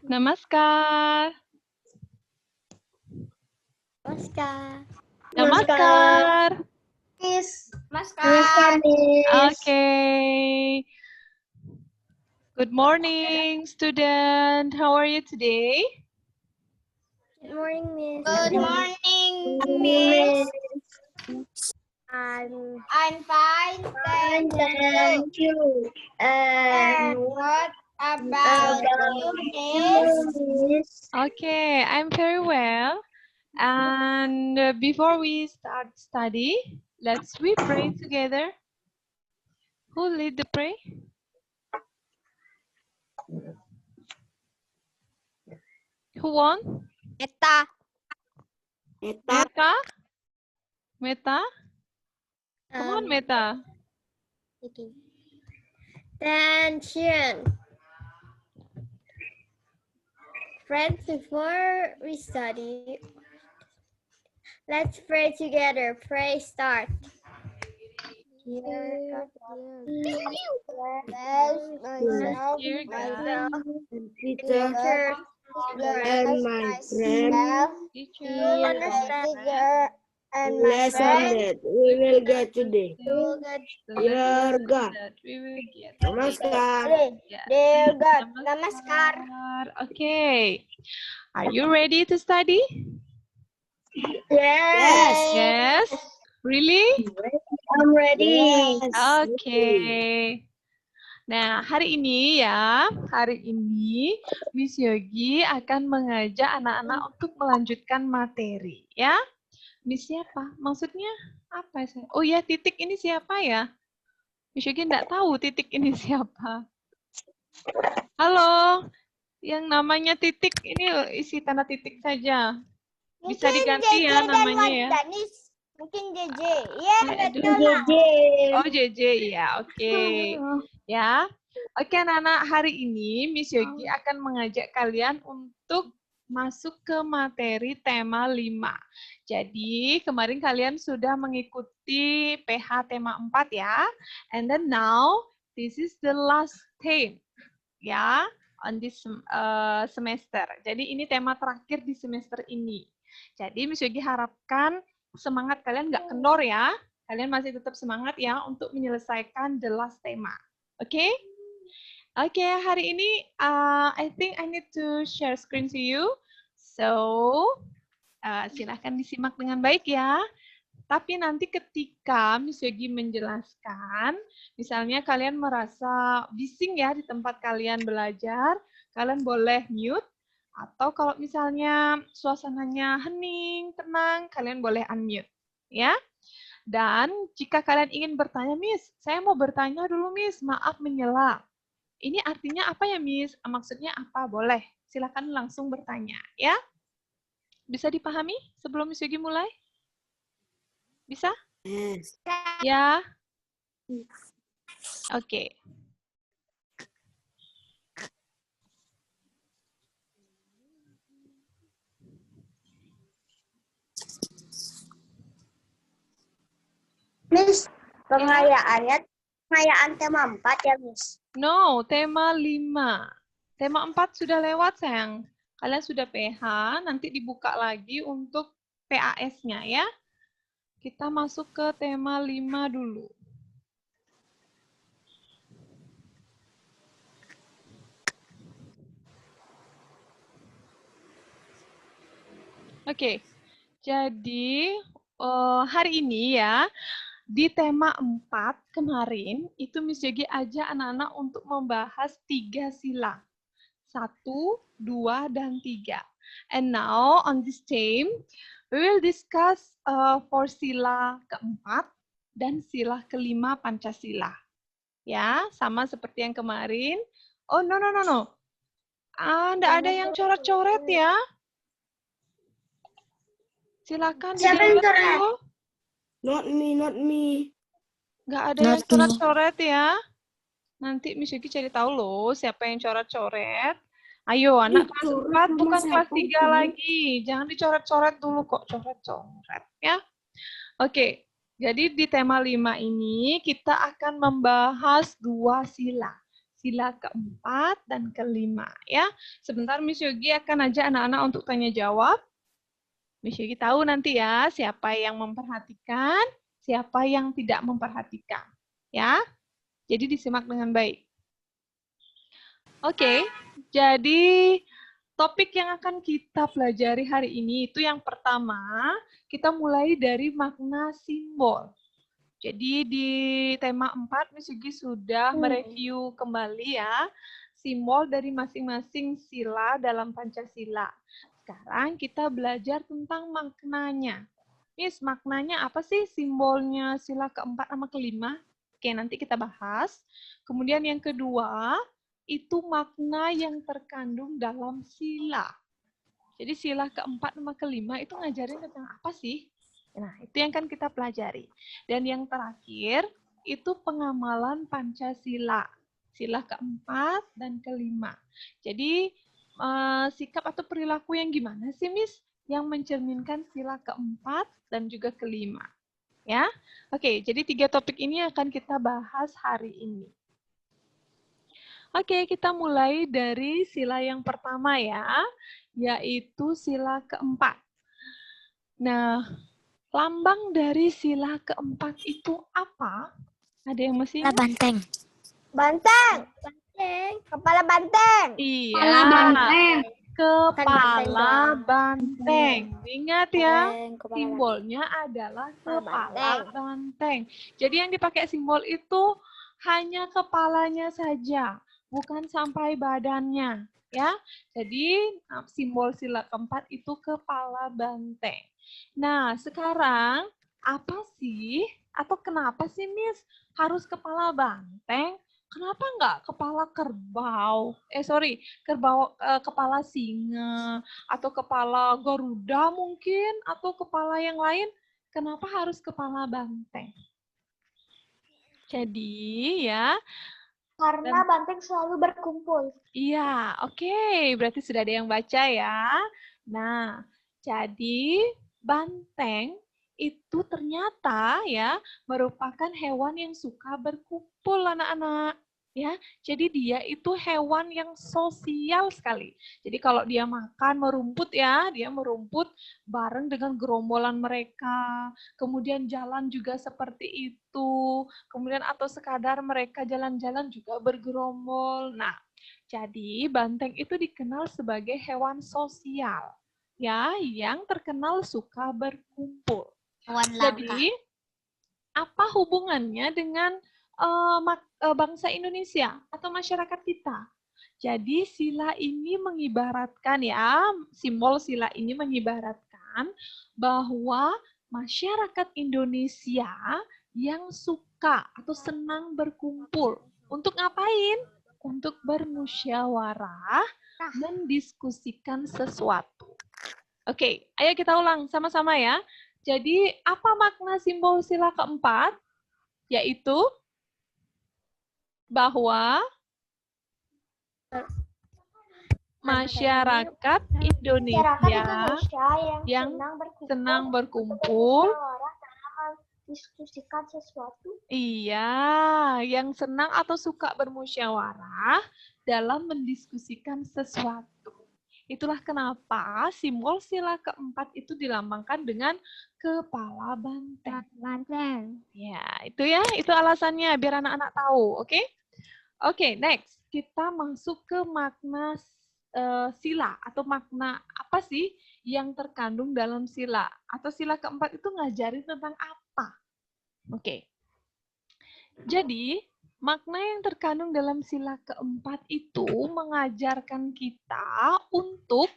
Namaskar. Namaskar. Namaskar. Miss. Namaskar, Miss. Okay. Good morning, student. How are you today? Good morning, Miss. Good morning, Miss. I'm fine, thank you. And what about you, Miss? Okay, I'm very well. And before we start study, we pray together. Who lead the pray? Who won? Meta. Meta? Meta? Come on, Meta. Attention. Friends, before we study, let's pray together. Pray start. Dear God, myself, Dear God, teacher, and my friend, teacher, teacher, and my lesson friend, that we will get today. the Dear lesson God, that we will get. Namaskar. Yeah. Dear God, namaskar. Okay. Are you ready to study? Yes. Yes. Really? I'm ready. Yes. Okay. Nah, hari ini Miss Yogi akan mengajak anak-anak untuk melanjutkan materi, ya. Miss siapa? Maksudnya apa sih? Oh ya, titik ini siapa ya? Miss Yogi nggak tahu titik ini siapa. Halo, yang namanya titik ini isi tanda titik saja. Bisa diganti ya namanya ya. Mungkin JJ. Iya, Aduh. JJ. Oh, JJ, ya, oke. Ya, oke anak-anak, hari ini Miss Yogi akan mengajak kalian untuk masuk ke materi tema 5. Jadi, kemarin kalian sudah mengikuti PH tema 4 ya. And then now, this is the last theme. Ya, on this semester. Jadi, ini tema terakhir di semester ini. Jadi, Miss Yogi harapkan semangat kalian nggak kendor ya. Kalian masih tetap semangat ya untuk menyelesaikan the last tema. Oke? Oke, hari ini I think I need to share screen to you. So, silahkan disimak dengan baik ya. Tapi nanti ketika Miss Yogi menjelaskan, misalnya kalian merasa bising ya di tempat kalian belajar, kalian boleh mute. Atau kalau misalnya suasananya hening, tenang, kalian boleh unmute. Ya. Dan jika kalian ingin bertanya, Miss, saya mau bertanya dulu, Miss, maaf menyela. Ini artinya apa ya, Miss? Maksudnya apa? Boleh. Silakan langsung bertanya, ya. Bisa dipahami sebelum Miss Yogi mulai? Bisa? Yes. Ya. Oke. Miss, pengayaan tema 4 ya, Miss? No, tema 5. Tema 4 sudah lewat, sayang. Kalian sudah PH, nanti dibuka lagi untuk PAS-nya ya. Kita masuk ke tema 5 dulu. Oke, jadi hari ini ya, di tema 4 kemarin, itu Miss Yogi ajak anak-anak untuk membahas 3 sila. 1, 2, dan 3. And now, on this theme, we will discuss for sila keempat dan sila kelima Pancasila. Ya, sama seperti yang kemarin. Oh, no. Nggak ada yang coret-coret ya. Silakan Siapa yang coret? dulu. Not me. Nggak ada yang coret-coret ya. Nanti Miss Yogi cari tahu loh siapa yang coret-coret. Ayo, anak kelas 4 bukan kelas 3 lagi. Jangan dicoret-coret dulu kok, coret-coret ya. Oke, jadi di tema 5 ini kita akan membahas 2 sila. sila keempat dan kelima ya. Sebentar Miss Yogi akan ajak anak-anak untuk tanya jawab. Miss Yogi tahu nanti ya siapa yang memperhatikan, siapa yang tidak memperhatikan. Ya, jadi disimak dengan baik. Oke, jadi topik yang akan kita pelajari hari ini itu yang pertama, kita mulai dari makna simbol. Jadi di tema 4, Miss Yugi sudah mereview kembali ya, simbol dari masing-masing sila dalam Pancasila. Sekarang kita belajar tentang maknanya. Miss, maknanya apa sih simbolnya sila keempat sama kelima? Oke, nanti kita bahas. Kemudian yang kedua, itu makna yang terkandung dalam sila. Jadi sila keempat sama kelima itu ngajarin tentang apa sih? Nah, itu yang akan kita pelajari. Dan yang terakhir, itu pengamalan Pancasila. Sila keempat dan kelima. Jadi, sikap atau perilaku yang gimana sih, Miss? Yang mencerminkan sila keempat dan juga kelima. Ya, oke, jadi 3 topik ini akan kita bahas hari ini. Oke, kita mulai dari sila yang pertama ya, yaitu sila keempat. Nah, lambang dari sila keempat itu apa? Ada yang masih ingat? Banteng. Banteng. Banteng. Kepala banteng. Iya. Kepala banteng. Kepala banteng. Ingat ya, Kepala simbolnya adalah kepala banteng. banteng. Jadi yang dipakai simbol itu hanya kepalanya saja, bukan sampai badannya. Ya, jadi simbol sila keempat itu kepala banteng. Nah, sekarang apa sih atau kenapa sih Miss harus kepala banteng? Kenapa nggak kepala kerbau? Kepala singa atau kepala garuda mungkin atau kepala yang lain? Kenapa harus kepala banteng? Jadi ya. Karena banteng selalu berkumpul. Iya, oke. Berarti sudah ada yang baca ya. Nah, jadi banteng itu ternyata ya merupakan hewan yang suka berkumpul anak-anak. Ya, jadi dia itu hewan yang sosial sekali. Jadi kalau dia makan merumput ya, dia merumput bareng dengan gerombolan mereka. Kemudian jalan juga seperti itu. Kemudian atau sekadar mereka jalan-jalan juga bergerombol. Nah, jadi banteng itu dikenal sebagai hewan sosial, ya, yang terkenal suka berkumpul. Jadi apa hubungannya dengan bangsa Indonesia atau masyarakat kita? Jadi sila ini mengibaratkan ya, simbol sila ini mengibaratkan bahwa masyarakat Indonesia yang suka atau senang berkumpul. Untuk ngapain? Untuk bermusyawarah, mendiskusikan sesuatu. Oke, ayo kita ulang sama-sama ya. Jadi, apa makna simbol sila keempat? Yaitu bahwa masyarakat Indonesia yang senang berkumpul, diskusikan sesuatu. iya, yang senang atau suka bermusyawarah dalam mendiskusikan sesuatu. Itulah kenapa simbol sila keempat itu dilambangkan dengan kepala banteng. Banteng. Ya, itu alasannya biar anak-anak tahu, oke? Oke, next. Kita masuk ke makna sila atau makna apa sih yang terkandung dalam sila? Atau sila keempat itu ngajarin tentang apa? Oke. Jadi, makna yang terkandung dalam sila keempat itu mengajarkan kita untuk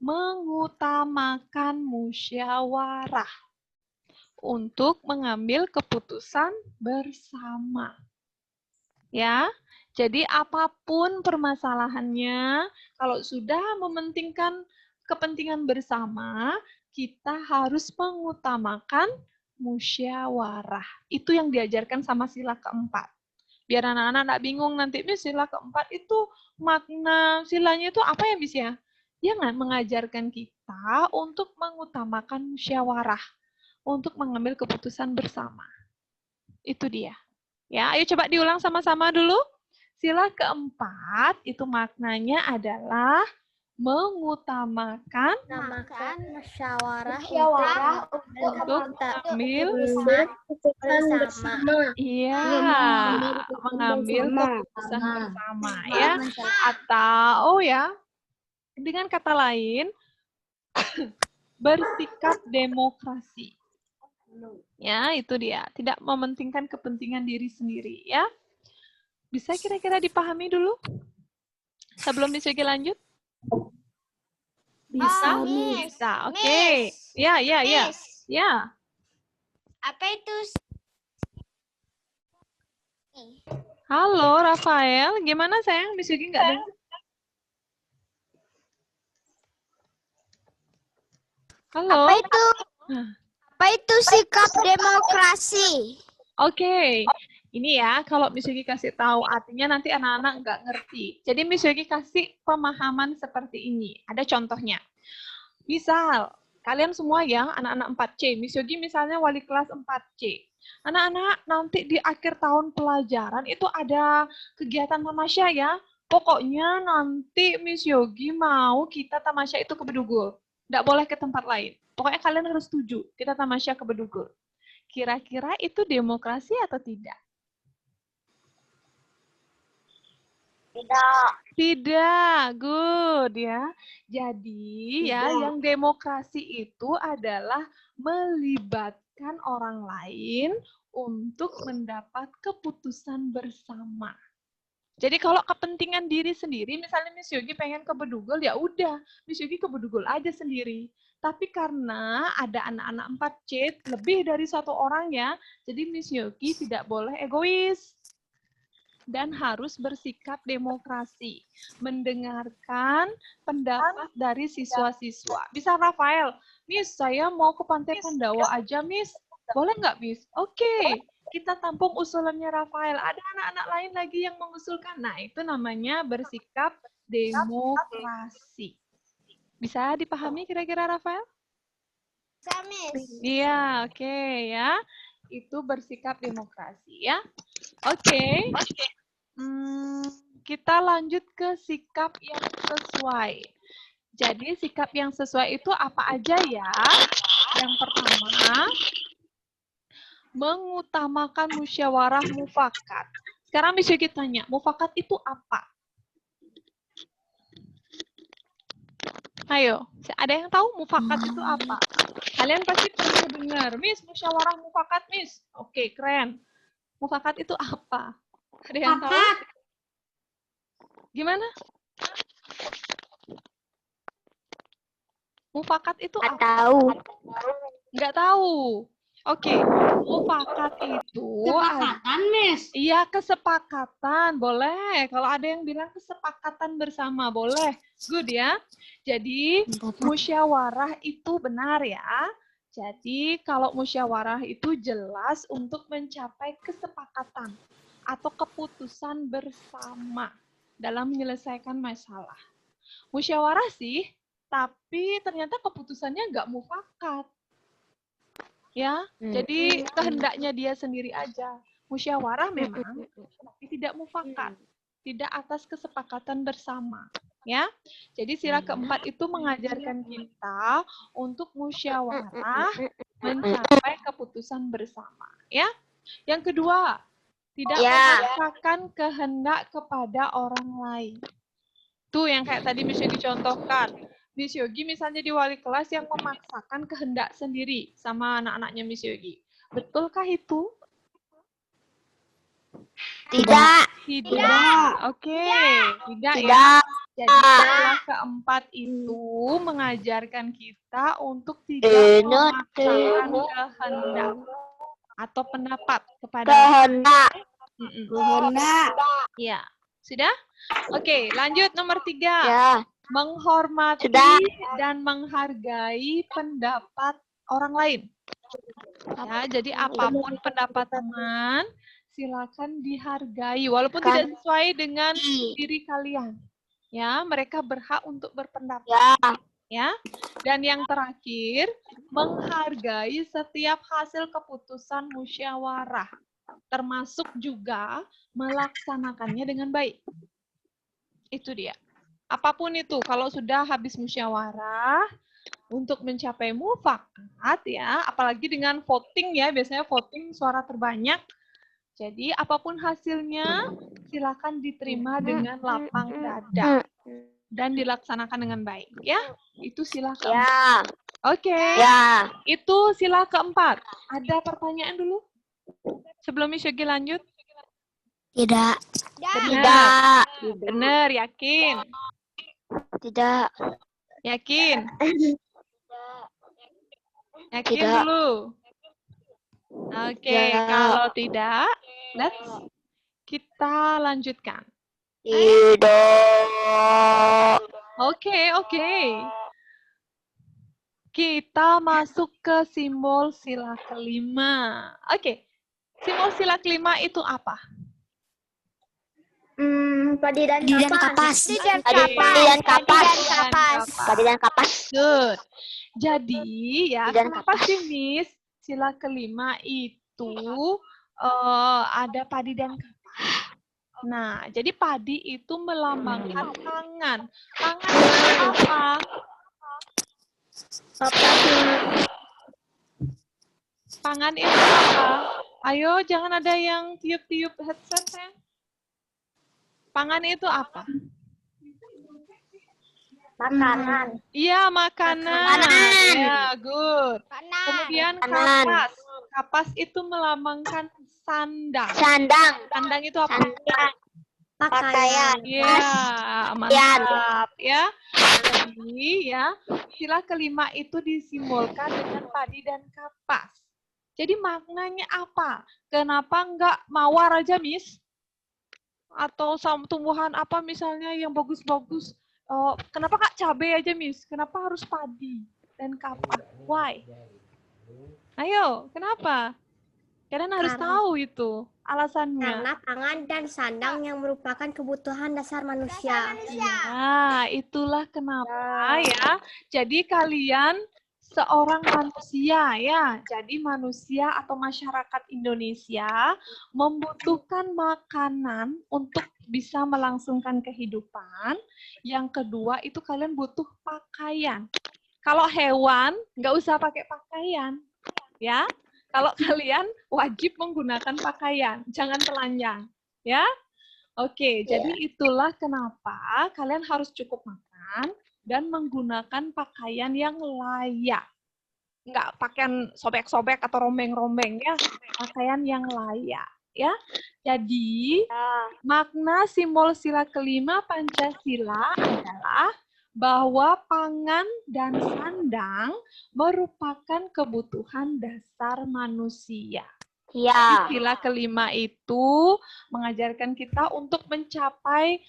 mengutamakan musyawarah untuk mengambil keputusan bersama. Ya, jadi apapun permasalahannya, kalau sudah mementingkan kepentingan bersama, kita harus mengutamakan musyawarah. Itu yang diajarkan sama sila keempat. Biar anak-anak nggak bingung nanti, Miss, sila keempat itu makna silanya itu apa ya, Miss ya? Dia nggak mengajarkan kita untuk mengutamakan musyawarah, untuk mengambil keputusan bersama. Itu dia. Ya, ayo coba diulang sama-sama dulu. Sila keempat itu maknanya adalah mengutamakan Namakan musyawarah untuk mengambil bersama. iya, mengambil keputusan bersama ya. Atau ya, dengan kata lain, bersikap demokrasi. Ya, itu dia. Tidak mementingkan kepentingan diri sendiri ya. Bisa kira-kira dipahami dulu? Sebelum Miss Yogi lanjut? Bisa, Bisa. Oke. Ya. Ya. Apa itu? Halo, Rafael. Gimana sayang? Miss Yogi nggak dengar? Halo. Apa itu sikap demokrasi? Oke. Ini ya, kalau Miss Yogi kasih tahu artinya nanti anak-anak nggak ngerti. Jadi Miss Yogi kasih pemahaman seperti ini. Ada contohnya. Misal, kalian semua ya, anak-anak 4C. Miss Yogi misalnya wali kelas 4C. Anak-anak nanti di akhir tahun pelajaran itu ada kegiatan tamasya ya. Pokoknya nanti Miss Yogi mau kita tamasya itu ke Bedugul. Nggak boleh ke tempat lain. Pokoknya kalian harus setuju kita tamasya ke Bedugul. Kira-kira itu demokrasi atau tidak? Tidak, good ya. Jadi ya, yang demokrasi itu adalah melibatkan orang lain untuk mendapat keputusan bersama. Jadi kalau kepentingan diri sendiri, misalnya Miss Yogi pengen ke Bedugul, ya udah, Miss Yogi ke Bedugul aja sendiri. Tapi karena ada anak-anak 4C, lebih dari satu orang ya, jadi Miss Yogi tidak boleh egois. Dan harus bersikap demokrasi, mendengarkan pendapat dari siswa-siswa. Bisa Rafael, Miss, saya mau ke Pantai Pandawa aja, Miss. Boleh nggak, Miss? Oke, kita tampung usulannya Rafael. Ada anak-anak lain lagi yang mengusulkan. Nah, itu namanya bersikap demokrasi. Bisa dipahami kira-kira Rafael? Iya, oke ya. Itu bersikap demokrasi ya. Oke. Kita lanjut ke sikap yang sesuai. Jadi sikap yang sesuai itu apa aja ya? Yang pertama, mengutamakan musyawarah mufakat. Sekarang bisa kita tanya, mufakat itu apa? Ayo, ada yang tahu mufakat itu apa? Kalian pasti pernah dengar, Miss, musyawarah mufakat, Miss. Oke, keren. Mufakat itu apa? Ada yang tahu? Gimana? Mufakat itu apa? Tahu. Nggak tahu. Oke, mufakat itu Kesepakatan, Miss. iya, kesepakatan. Boleh. Kalau ada yang bilang kesepakatan bersama, boleh. Good ya. Jadi, musyawarah itu benar ya. Jadi, kalau musyawarah itu jelas untuk mencapai kesepakatan atau keputusan bersama dalam menyelesaikan masalah. Musyawarah sih, tapi ternyata keputusannya nggak mufakat. Ya, jadi kehendaknya dia sendiri aja. Musyawarah memang, tapi tidak mufakat. Tidak atas kesepakatan bersama. Ya, jadi sila keempat itu mengajarkan kita untuk musyawarah mencapai keputusan bersama. Ya, yang kedua, tidak memaksakan kehendak kepada orang lain. Tuh yang kayak tadi Miss Yogi contohkan. Miss Yogi misalnya di wali kelas yang memaksakan kehendak sendiri sama anak-anaknya Miss Yogi. Betulkah itu? Tidak. Tidak. Oke, tidak ya. Jadi sila keempat itu mengajarkan kita untuk tidak memaksakan kehendak atau pendapat kepada Kehendak. Kehendak. Ya, sudah? Oke, lanjut nomor 3. Ya. Menghormati Sudah. dan menghargai pendapat orang lain. Ya, jadi apapun pendapat teman, silakan dihargai walaupun tidak sesuai dengan diri kalian. Ya, mereka berhak untuk berpendapat. Ya. Dan yang terakhir, menghargai setiap hasil keputusan musyawarah. termasuk juga melaksanakannya dengan baik. Itu dia. Apapun itu, kalau sudah habis musyawarah, untuk mencapai mufakat ya, apalagi dengan voting ya, biasanya voting suara terbanyak. Jadi apapun hasilnya, silakan diterima dengan lapang dada dan dilaksanakan dengan baik ya. Itu sila keempat. Ya. Oke. Ya. Itu sila keempat. Ada pertanyaan dulu? Sebelum Miss Yogi lanjut? Tidak. Benar. Benar, yakin? Tidak. Yakin? Yakin Tidak. dulu. Oke, Ya. kalau tidak, kita lanjutkan. Tidak. Oke. Kita masuk ke simbol sila kelima. Oke, simbol sila kelima itu apa? Padi dan Kapas. Padi dan kapas. Padi dan kapas. Good. Jadi ya, Dan kenapa sih Miss sila kelima itu ada padi dan kapas? Nah, jadi padi itu melambangkan tangan. Tangan itu apa? Tangan itu apa? Ayo, jangan ada yang tiup-tiup headset ya. Pangan itu apa? Makanan. Iya, makanan. Ya, good. Kemudian kapas. Kapas itu melambangkan sandang. Sandang itu apa? Pakaian. Iya, mantap ya. Jadi ya, sila kelima itu disimbolkan dengan padi dan kapas. Jadi maknanya apa? Kenapa enggak mawar aja, Miss? Atau tumbuhan apa misalnya yang bagus-bagus? Kenapa Kak cabai aja, Miss? Kenapa harus padi dan kapas? Why? Ayo, kenapa? Kalian harus tahu itu alasannya. Karena pangan dan sandang yang merupakan kebutuhan dasar manusia. Nah, itulah kenapa ya. Jadi kalian seorang manusia ya. Jadi manusia atau masyarakat Indonesia membutuhkan makanan untuk bisa melangsungkan kehidupan. Yang kedua itu kalian butuh pakaian. Kalau hewan nggak usah pakai pakaian, ya. Kalau kalian wajib menggunakan pakaian, jangan telanjang, ya. Oke, jadi itulah kenapa kalian harus cukup makan dan menggunakan pakaian yang layak. Nggak pakaian sobek-sobek atau rombeng-rombeng, ya. Pakaian yang layak, ya. Jadi, makna simbol sila kelima Pancasila adalah bahwa pangan dan sandang merupakan kebutuhan dasar manusia. Ya. Sila kelima itu mengajarkan kita untuk mencapai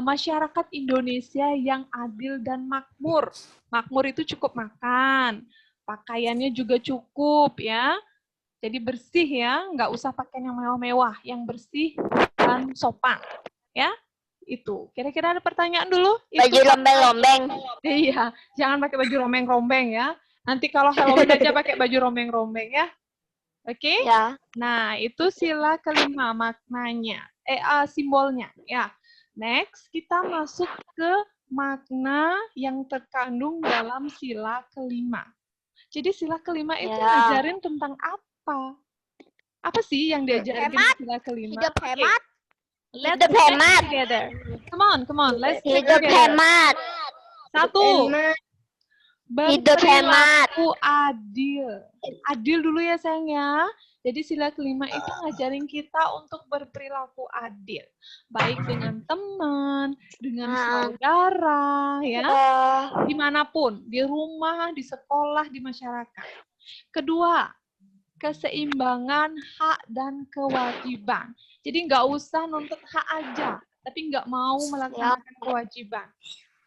masyarakat Indonesia yang adil dan makmur. Makmur itu cukup makan, pakaiannya juga cukup ya. Jadi bersih ya, nggak usah pakai yang mewah-mewah, yang bersih dan sopan ya. Itu. Kira-kira ada pertanyaan dulu? Baju rombeng-rombeng. Iya, jangan pakai baju rombeng-rombeng ya. Nanti kalau Halloween aja pakai baju rombeng-rombeng ya. Oke? Ya. Nah, itu sila kelima maknanya. Simbolnya ya. Next, kita masuk ke makna yang terkandung dalam sila kelima. Jadi sila kelima itu ngajarin tentang apa? Apa sih yang diajarin di sila kelima? Hidup hemat. Let's Hidup check hemat. together. Come on. Let's check Hidup together. hemat. 1. Hidup hemat. Berperilaku adil. Adil dulu ya sayang ya. Jadi sila kelima itu ngajarin kita untuk berperilaku adil. Baik dengan teman, dengan saudara, ya. Dimanapun, di rumah, di sekolah, di masyarakat. Kedua, keseimbangan hak dan kewajiban. Jadi nggak usah nuntut hak aja, tapi nggak mau melaksanakan kewajiban.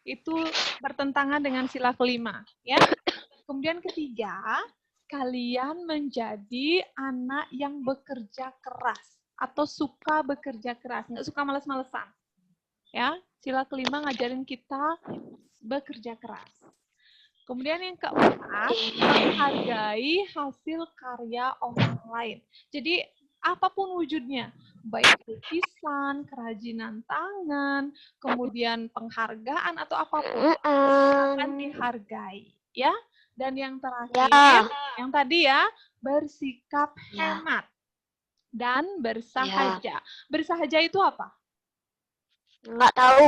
Itu bertentangan dengan sila kelima, ya. Kemudian ketiga, kalian menjadi anak yang bekerja keras atau suka bekerja keras, nggak suka malas-malesan. Ya, sila kelima ngajarin kita bekerja keras. Kemudian yang keempat, menghargai hasil karya orang lain. Jadi apapun wujudnya, baik lukisan, kerajinan tangan, kemudian penghargaan atau apapun akan dihargai, ya. Dan yang terakhir, yang tadi ya, bersikap hemat dan bersahaja. Bersahaja itu apa? Nggak tahu.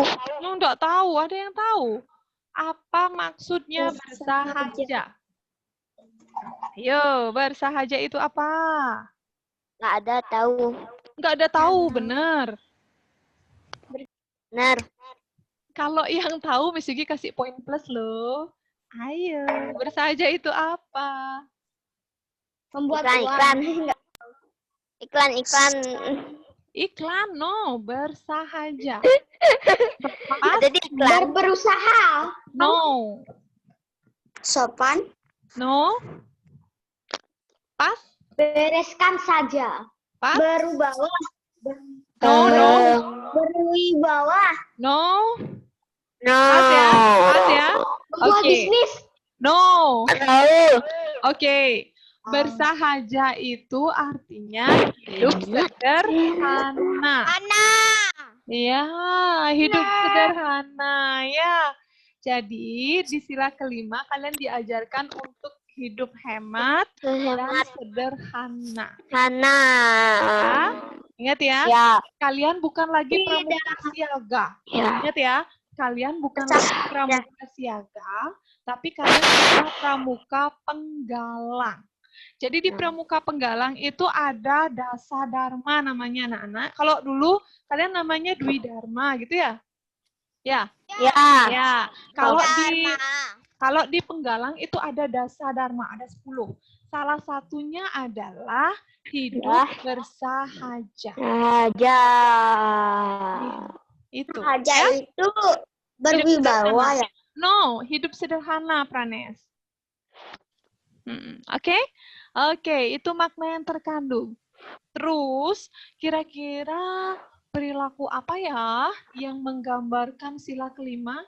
Nggak tahu, ada yang tahu? Apa maksudnya bersahaja? Ayo, bersahaja itu apa? Nggak ada tahu. Nggak ada tahu, bener. Benar. Kalau yang tahu, Miss Yugi kasih poin plus loh. Ayo, bersahaja itu apa? Membuat Iklan. Iklan. Iklan, no, bersahaja. Ada di iklan. berusaha. No, Sopan. no, pas, Bereskan saja. pas, Berwibawa. no, no, Berwibawa. no, No. pas ya, pas ya. Membuat Oke, bisnis. no, Tahu. oke. Bersahaja itu artinya hidup sederhana. Ya, hidup sederhana ya. Jadi di sila kelima kalian diajarkan untuk hidup hemat dan sederhana. Sana. Ya, ingat ya, Ya. kalian bukan lagi pramuka siaga. Ya. Ingat ya, kalian bukan lagi pramuka siaga, tapi kalian adalah pramuka penggalang. Jadi di pramuka penggalang itu ada dasa dharma namanya anak-anak. Kalau dulu kalian namanya dwi dharma gitu ya? Ya. Ya. Ya. Kalau di penggalang itu ada dasa dharma, ada 10. Salah satunya adalah hidup bersahaja. Saja. Itu. Saja Ya? itu berwibawa ya. No, hidup sederhana, Pranes. Oke? Oke, itu makna yang terkandung. Terus, kira-kira perilaku apa ya yang menggambarkan sila kelima?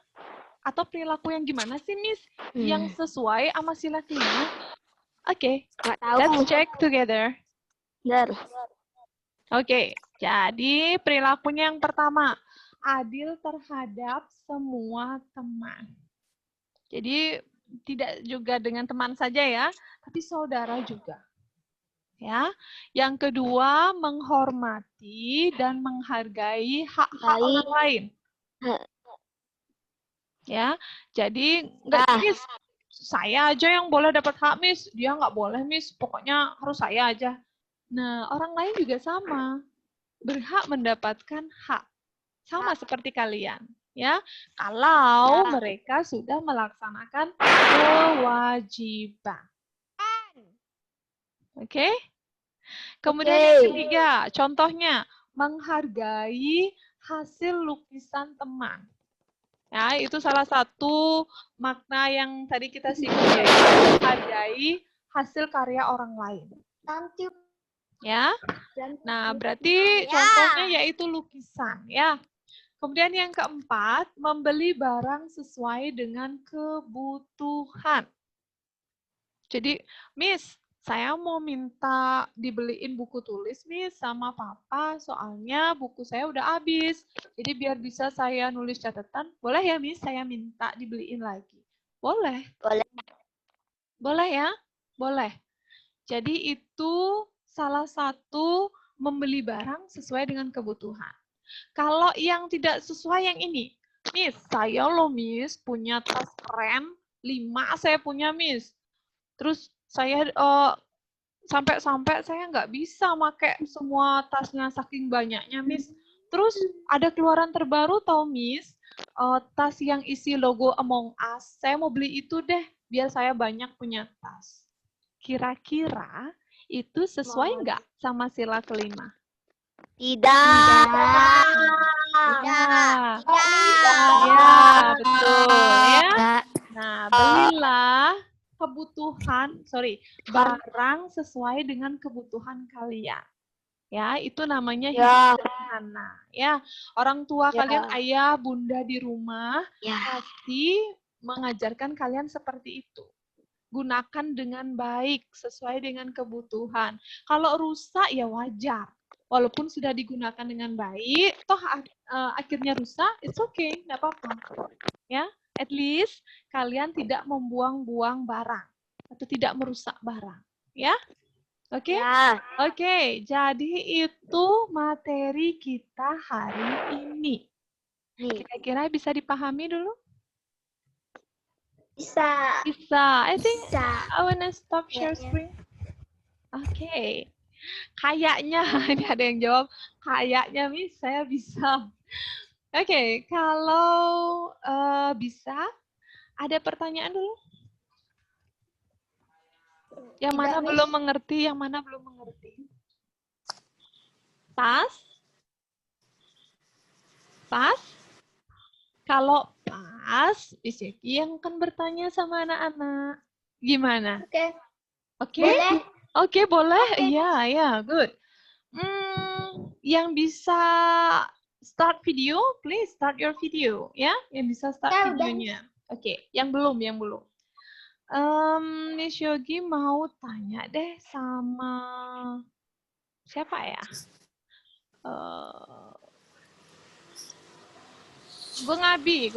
Atau perilaku yang gimana sih, Miss? Yang sesuai sama sila kelima? Oke, Nggak tahu. let's check together. Benar. Oke, jadi perilakunya yang pertama, adil terhadap semua teman. Jadi, tidak juga dengan teman saja ya, tapi saudara juga. Ya. Yang kedua, menghormati dan menghargai hak-hak orang lain. Ya. Jadi enggak Miss, saya aja yang boleh dapat hak, Miss. Dia nggak boleh, Miss. Pokoknya harus saya aja. Nah, orang lain juga sama. Berhak mendapatkan hak. Sama seperti kalian. Ya, kalau mereka sudah melaksanakan kewajiban. Oke? Kemudian yang ketiga, contohnya menghargai hasil lukisan teman. Ya, itu salah satu makna yang tadi kita singgung, yaitu menghargai hasil karya orang lain. Ya. Nah, berarti contohnya yaitu lukisan, ya. Kemudian yang keempat, membeli barang sesuai dengan kebutuhan. Jadi, Miss, saya mau minta dibeliin buku tulis, Miss, sama Papa, soalnya buku saya udah habis. Jadi, biar bisa saya nulis catatan, boleh ya, Miss, saya minta dibeliin lagi? Boleh. Boleh. Boleh ya? Boleh. Jadi, itu salah satu membeli barang sesuai dengan kebutuhan. Kalau yang tidak sesuai yang ini, Miss, saya loh Miss punya tas keren, 5 saya punya Miss. Terus saya sampai-sampai saya nggak bisa pakai semua tasnya saking banyaknya Miss. Terus ada keluaran terbaru tau Miss, tas yang isi logo Among Us. Saya mau beli itu deh, biar saya banyak punya tas. Kira-kira itu sesuai nggak sama sila kelima? Tidak. Ya, ya, betul ya. Nah, belilah barang sesuai dengan kebutuhan kalian. Ya, itu namanya hidup sederhana. Ya, orang tua kalian, ayah, bunda di rumah pasti mengajarkan kalian seperti itu. gunakan dengan baik sesuai dengan kebutuhan. Kalau rusak ya wajar. Walaupun sudah digunakan dengan baik, toh akhirnya rusak, it's okay, nggak apa-apa. Ya, at least kalian tidak membuang-buang barang atau tidak merusak barang. Ya, oke? Ya. Oke, jadi itu materi kita hari ini. Kira-kira bisa dipahami dulu? Bisa. Bisa. I think Bisa. I wanna stop share Kayaknya. screen. Oke. Kayaknya ini ada yang jawab. Kayaknya Miss saya bisa. Oke, kalau bisa, ada pertanyaan dulu? Yang mana Miss. belum mengerti, yang mana belum mengerti? Pas? Pas? Kalau pas, Miss Yeki yang akan bertanya sama anak-anak. Gimana? Oke. Oke? Boleh. Oke, boleh? Oke. Iya, ya, good. Yang bisa start video, please start your video, ya. Yang bisa start Ya, udah. videonya. Oke, yang belum, yang belum. Miss Yogi mau tanya deh sama siapa ya? Gue Ngabi.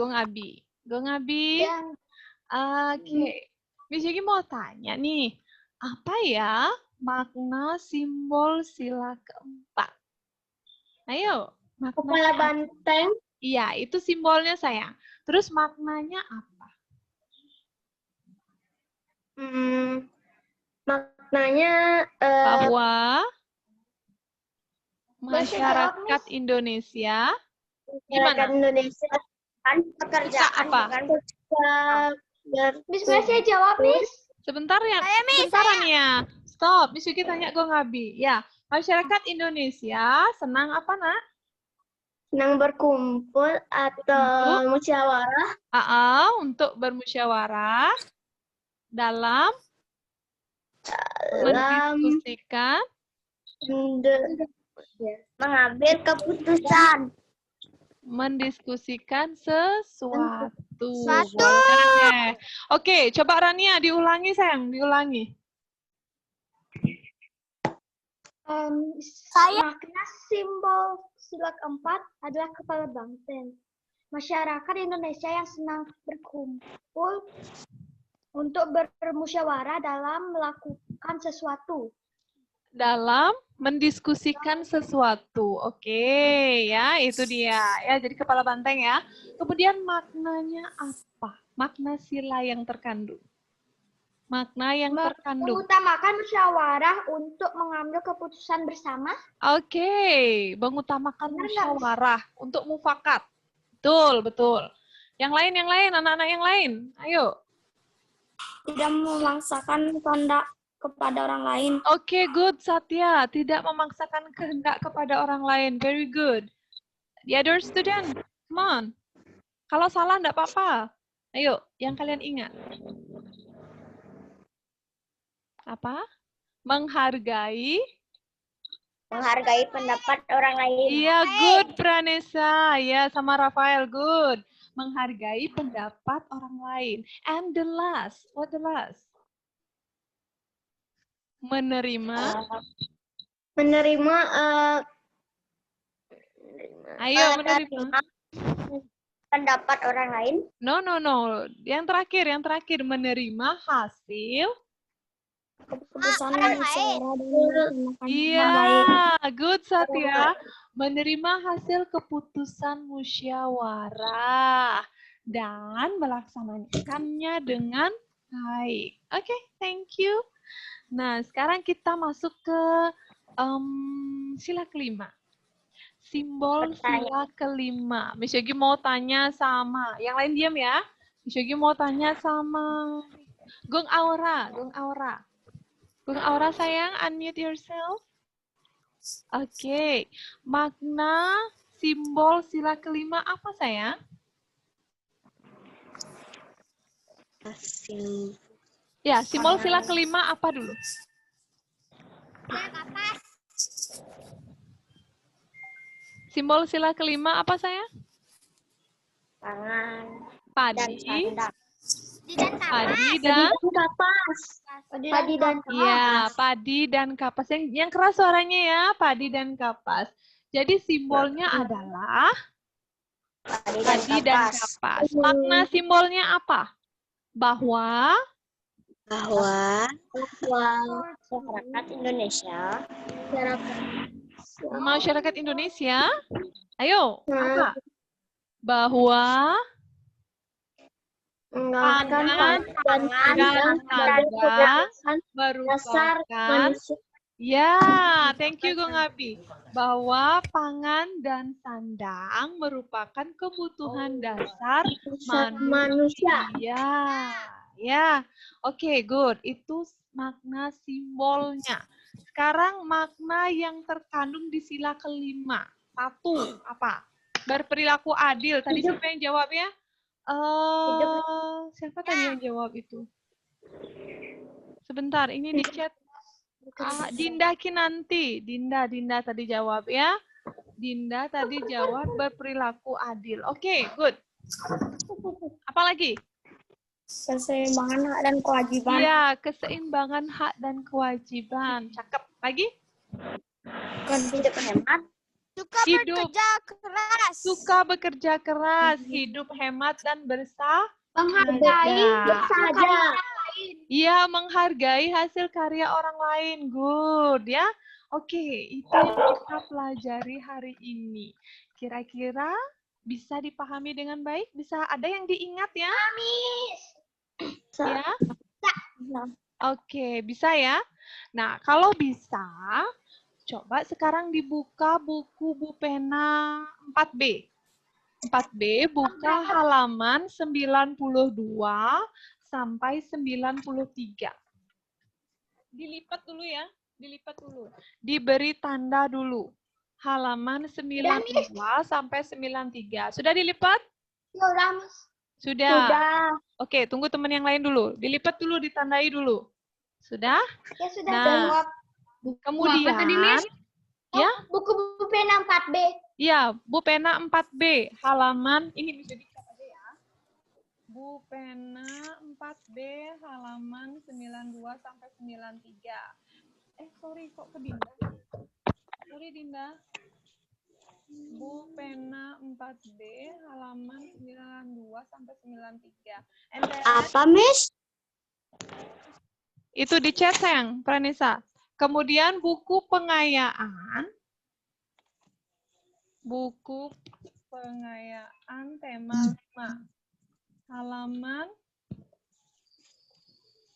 Ya. Oke. Miss Yogi mau tanya nih, apa ya makna simbol sila keempat? Ayo, Kepala maknanya apa? banteng. Iya, itu simbolnya sayang. Terus maknanya apa? Maknanya Bahwa Bisa jawab, masyarakat Miss. Indonesia masyarakat gimana? Indonesia kan pekerjaan apa? kan Miss saya jawab, Miss. Sebentar ya, sebentaran ya. Stop, Miss Yuki tanya gue Ngabi. Ya, masyarakat Indonesia senang apa nak? Senang berkumpul atau musyawarah Untuk bermusyawarah dalam dalam mendiskusikan mengambil keputusan. Mendiskusikan sesuatu. Sesuatu. Boleh. Oke, coba Rania diulangi sayang, diulangi. Makna simbol sila keempat adalah kepala banteng. Masyarakat Indonesia yang senang berkumpul untuk bermusyawarah dalam melakukan sesuatu. Dalam mendiskusikan sesuatu. Oke, ya itu dia. Ya, jadi kepala banteng ya. Kemudian maknanya apa? Makna sila yang terkandung. Makna yang terkandung. Mengutamakan musyawarah untuk mengambil keputusan bersama. Oke, mengutamakan musyawarah untuk mufakat. Betul, betul. Yang lain, anak-anak yang lain. Ayo. Tidak memaksakan kehendak kepada orang lain. Oke, good Satya. Tidak memaksakan kehendak kepada orang lain. Very good. The other student, come on. Kalau salah enggak apa-apa. Ayo, yang kalian ingat. Apa? Menghargai pendapat orang lain. Iya, good Pranesa. Ya, sama Rafael, good. Menghargai pendapat orang lain. And the last, what the last? Menerima. Ayo, menerima. Pendapat orang lain. No. Yang terakhir. Menerima hasil. Keputusan Iya, good Satya. Menerima hasil keputusan musyawarah dan melaksanakannya dengan baik. Oke, thank you. Nah, sekarang kita masuk ke sila kelima. Simbol sila kelima. Miss Yogi mau tanya sama, yang lain diam ya. Miss Yogi mau tanya sama Gung Aura. Gung Aura sayang, unmute yourself. Oke, makna simbol sila kelima apa sayang? Ya, simbol sila kelima apa dulu? Simbol sila kelima apa sayang? Tangan. Padi. Padi dan kapas. Padi dan ya, padi dan kapas. Yang keras suaranya ya, padi dan kapas. Jadi simbolnya adalah padi dan kapas. Makna simbolnya apa? Bahwa masyarakat Indonesia. masyarakat Indonesia, ayo, apa? Bahwa pangan dan sandang merupakan, ya, thank you Gong Abi. Bahwa pangan dan sandang merupakan kebutuhan dasar manusia. Ya, oke, good. Itu makna simbolnya. Sekarang makna yang terkandung di sila kelima. 1, apa? Berperilaku adil. Tadi siapa yang jawab ya? Siapa tadi yang jawab itu? Sebentar, ini di chat. Dinda Kinanti. Dinda tadi jawab ya. Dinda tadi jawab berperilaku adil. Oke, good. Apa lagi? Keseimbangan hak dan kewajiban. Iya, keseimbangan hak dan kewajiban. Cakep. Lagi? Hidup hemat. Suka bekerja keras, hidup hemat dan Menghargai bersahaja. Iya, menghargai hasil karya orang lain. Good ya. Oke, itu yang kita pelajari hari ini. Kira-kira bisa dipahami dengan baik? Bisa ada yang diingat ya? Ya? Oke, bisa ya? Nah, kalau bisa, coba sekarang dibuka buku Bu Pena 4B. 4B buka halaman 92 sampai 93. Dilipat dulu ya, dilipat dulu. Diberi tanda dulu. Halaman 92 sampai 93. Sudah dilipat? Sudah. Oke, tunggu teman yang lain dulu. Dilipat dulu, ditandai dulu. Sudah? Ya sudah. Nah, kemudian, ya, Buku pena 4B. ya, Bu Pena 4B, halaman, ini bisa dicatat aja ya. Bu Pena 4B, halaman 92 sampai 93. Sorry, kok ke Dinda? Sorry, Dinda. Bu Pena 4B, halaman 92 sampai 93. Apa, Miss? Itu di chat, sayang, Pranisa. Kemudian buku pengayaan. Buku pengayaan tema 5. Halaman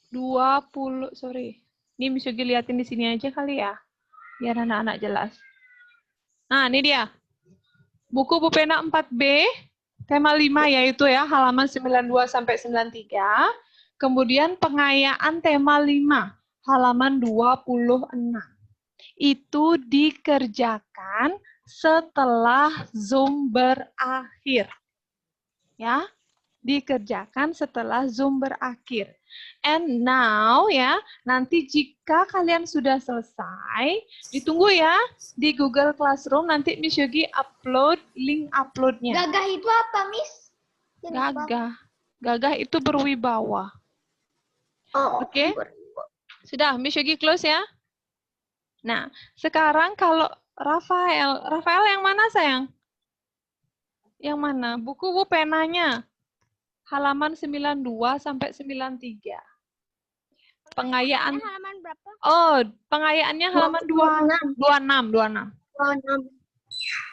20, sorry. Ini bisa dilihatin di sini aja kali ya. Biar anak-anak jelas. Nah, ini dia. Buku Bu Pena 4B, tema 5 yaitu ya, halaman 92 sampai 93. Kemudian pengayaan tema 5, halaman 26. Itu dikerjakan setelah Zoom berakhir. Ya, dikerjakan setelah Zoom berakhir. And now ya, nanti jika kalian sudah selesai, ditunggu ya di Google Classroom, nanti Miss Yogi upload link uploadnya. Gagah itu apa, Miss? Gagah itu berwibawa. Oh, Oke. Sudah, Miss Yogi close ya. Nah, sekarang kalau Rafael yang mana sayang? Yang mana? Buku Bu penanya. Halaman 92 sampai 93. Pengayaan. Halaman berapa? Oh, pengayaannya halaman 26.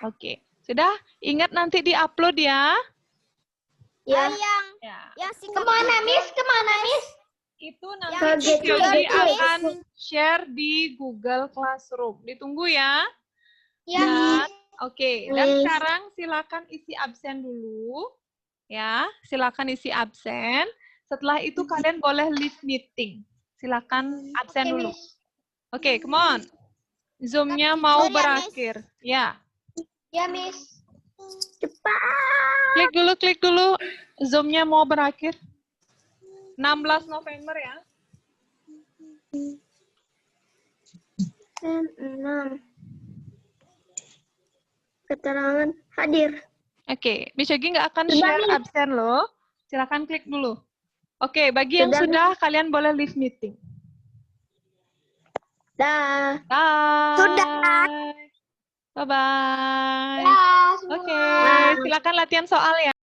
Oke. Sudah? Ingat nanti di-upload ya. Ya. Kemana, Miss? Itu nanti Yogi akan share di Google Classroom. Ditunggu ya. Ya. Oke. Dan sekarang silakan isi absen dulu. Ya, silakan isi absen. Setelah itu kalian boleh leave meeting. Silakan absen dulu. Oke, come on. Zoom-nya mau berakhir. Ya. Ya, Miss. Cepat. Klik dulu. Zoom-nya mau berakhir. 16 November ya. 6. Keterangan hadir. Oke, Miss Yogi nggak akan share absen loh. Silakan klik dulu. Oke, bagi yang sudah, kalian boleh leave meeting. Dah. Bye. Sudah. Bye-bye. Ya, semua. Oke, silakan latihan soal ya.